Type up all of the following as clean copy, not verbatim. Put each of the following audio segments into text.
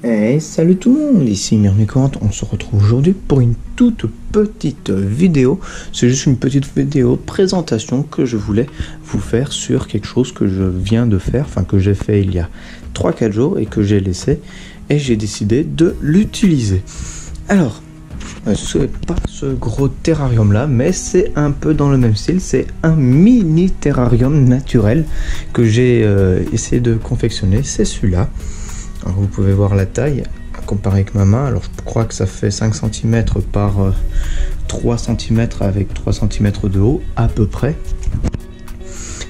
Hey, salut tout le monde, ici Myrmicante, on se retrouve aujourd'hui pour une toute petite vidéo. C'est juste une petite vidéo présentation que je voulais vous faire sur quelque chose que je viens de faire, enfin que j'ai fait il y a 3-4 jours et que j'ai laissé et j'ai décidé de l'utiliser. Alors, ce n'est pas ce gros terrarium là, mais c'est un peu dans le même style, c'est un mini terrarium naturel que j'ai essayé de confectionner, c'est celui-là. Alors vous pouvez voir la taille comparé avec ma main. Alors je crois que ça fait 5 cm par 3 cm avec 3 cm de haut à peu près.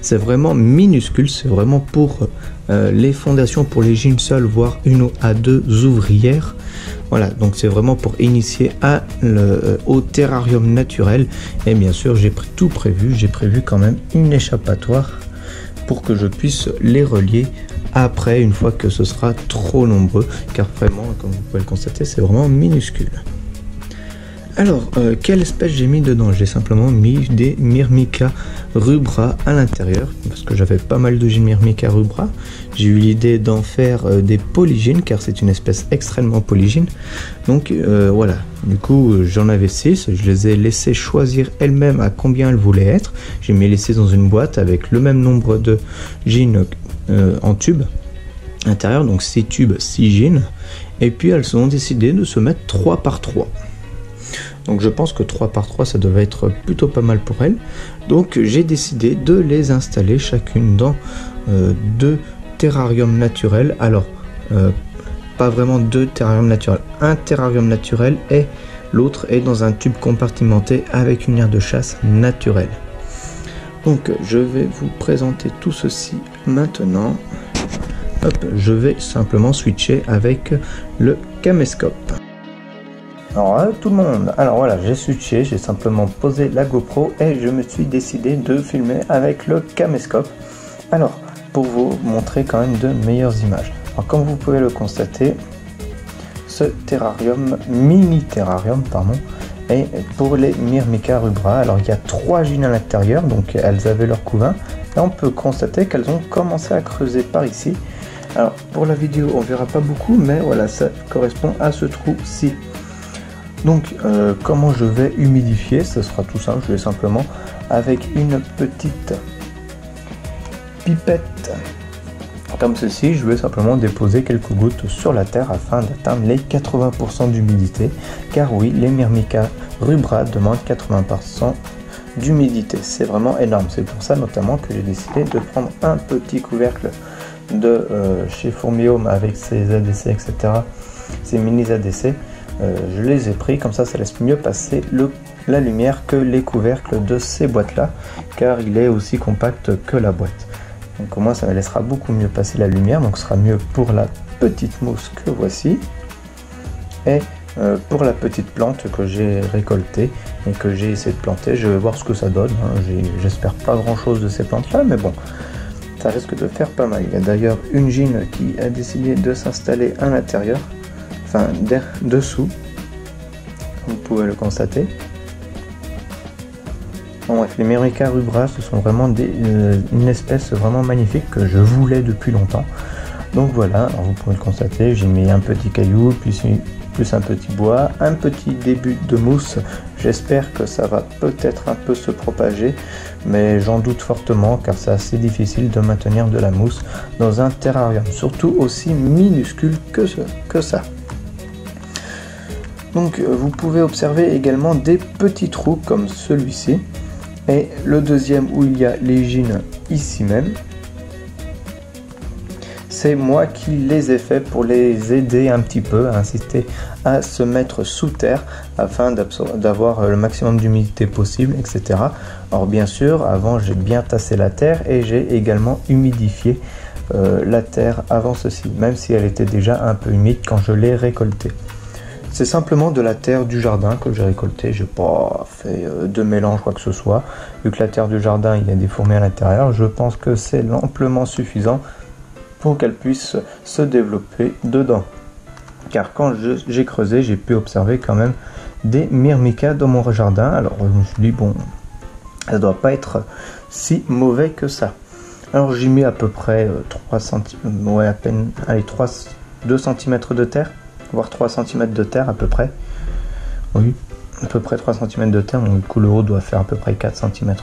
C'est vraiment minuscule, c'est vraiment pour les fondations, pour les jeans seuls, voire 1 à 2 ouvrières. Voilà, donc c'est vraiment pour initier au terrarium naturel. Et bien sûr j'ai tout prévu, j'ai prévu quand même une échappatoire pour que je puisse les relier après, une fois que ce sera trop nombreux, car vraiment, comme vous pouvez le constater, c'est vraiment minuscule. Alors, quelle espèce j'ai mis dedans? J'ai simplement mis des Myrmica rubra à l'intérieur, parce que j'avais pas mal de jeans Myrmica rubra. J'ai eu l'idée d'en faire des polygynes, car c'est une espèce extrêmement polygyne. Donc voilà, du coup j'en avais 6, je les ai laissées choisir elles-mêmes à combien elles voulaient être. J'ai mis les 6 dans une boîte avec le même nombre de jeans en tube intérieur, donc 6 tubes, 6 jeans, et puis elles ont décidé de se mettre 3 par 3. Donc je pense que 3 par 3 ça devait être plutôt pas mal pour elles. Donc j'ai décidé de les installer chacune dans 2 terrariums naturels. Alors pas vraiment 2 terrariums naturels, un terrarium naturel et l'autre est dans un tube compartimenté avec une aire de chasse naturelle. Donc je vais vous présenter tout ceci maintenant. Hop, je vais simplement switcher avec le caméscope. Alors tout le monde, alors voilà, j'ai switché, j'ai simplement posé la GoPro et je me suis décidé de filmer avec le caméscope. Alors pour vous montrer quand même de meilleures images. Alors comme vous pouvez le constater, ce terrarium, mini terrarium pardon, et pour les Myrmica rubra. Alors il y a 3 jeans à l'intérieur, donc elles avaient leur couvain. Et on peut constater qu'elles ont commencé à creuser par ici. Alors pour la vidéo on verra pas beaucoup, mais voilà, ça correspond à ce trou-ci. Donc comment je vais humidifier? Ce sera tout simple, je vais simplement avec une petite pipette comme ceci, je vais simplement déposer quelques gouttes sur la terre afin d'atteindre les 80% d'humidité, car oui, les Myrmica rubra demandent 80% d'humidité. C'est vraiment énorme, c'est pour ça notamment que j'ai décidé de prendre un petit couvercle de chez Fourmiome avec ses ADC, etc. Ces mini ADC, je les ai pris, comme ça laisse mieux passer la lumière que les couvercles de ces boîtes là, car il est aussi compact que la boîte. Donc au moins ça me laissera beaucoup mieux passer la lumière, donc ce sera mieux pour la petite mousse que voici et pour la petite plante que j'ai récoltée et que j'ai essayé de planter. Je vais voir ce que ça donne, hein. J'espère pas grand chose de ces plantes là, mais bon, ça risque de faire pas mal. Il y a d'ailleurs une jean qui a décidé de s'installer à l'intérieur, enfin dessous, vous pouvez le constater. Bon, bref, les Myrmica rubra, ce sont vraiment une espèce vraiment magnifique que je voulais depuis longtemps. Donc voilà, alors vous pouvez le constater, j'ai mis un petit caillou, plus un petit bois, un petit début de mousse. J'espère que ça va peut-être un peu se propager, mais j'en doute fortement car c'est assez difficile de maintenir de la mousse dans un terrarium, surtout aussi minuscule que ça. Donc vous pouvez observer également des petits trous comme celui-ci. Et le deuxième où il y a les jeans ici même, c'est moi qui les ai fait pour les aider un petit peu à inciter à se mettre sous terre afin d'avoir le maximum d'humidité possible, etc. Alors bien sûr, avant j'ai bien tassé la terre et j'ai également humidifié la terre avant ceci, même si elle était déjà un peu humide quand je l'ai récoltée. C'est simplement de la terre du jardin que j'ai récoltée, j'ai pas fait de mélange quoi que ce soit. Vu que la terre du jardin, il y a des fourmis à l'intérieur, je pense que c'est amplement suffisant pour qu'elle puisse se développer dedans. Car quand j'ai creusé, j'ai pu observer quand même des Myrmica dans mon jardin. Alors je me suis dit, bon, ça doit pas être si mauvais que ça. Alors j'ai mis à peu près 3 cm, ouais, à peine, allez, 2 cm de terre, voire 3 cm de terre à peu près. Oui, à peu près 3 cm de terre, donc du coup le haut doit faire à peu près 4 cm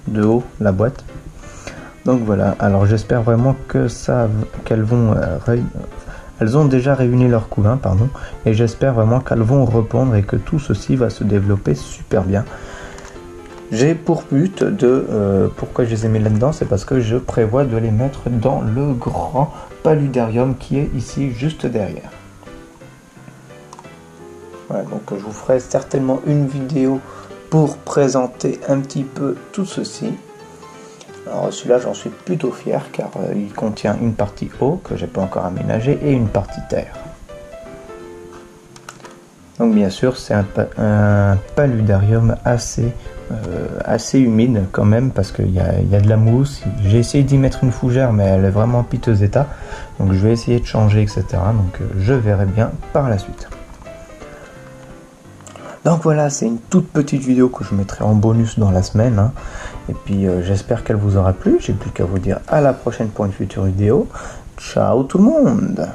de haut, la boîte. Donc voilà, alors j'espère vraiment que qu'elles vont elles ont déjà réuni leur couvain, pardon, et j'espère vraiment qu'elles vont répondre et que tout ceci va se développer super bien. J'ai pour but de, pourquoi je les ai mis là-dedans, c'est parce que je prévois de les mettre dans le grand paludarium qui est ici juste derrière. Voilà, donc je vous ferai certainement une vidéo pour présenter un petit peu tout ceci. Alors celui-là j'en suis plutôt fier car il contient une partie eau que j'ai pas encore aménagée et une partie terre. Donc bien sûr c'est un paludarium assez humide quand même parce qu'il y a de la mousse. J'ai essayé d'y mettre une fougère mais elle est vraiment en piteux état. Donc je vais essayer de changer etc. Donc je verrai bien par la suite. Donc voilà, c'est une toute petite vidéo que je mettrai en bonus dans la semaine. Hein. Et puis j'espère qu'elle vous aura plu. J'ai plus qu'à vous dire à la prochaine pour une future vidéo. Ciao tout le monde!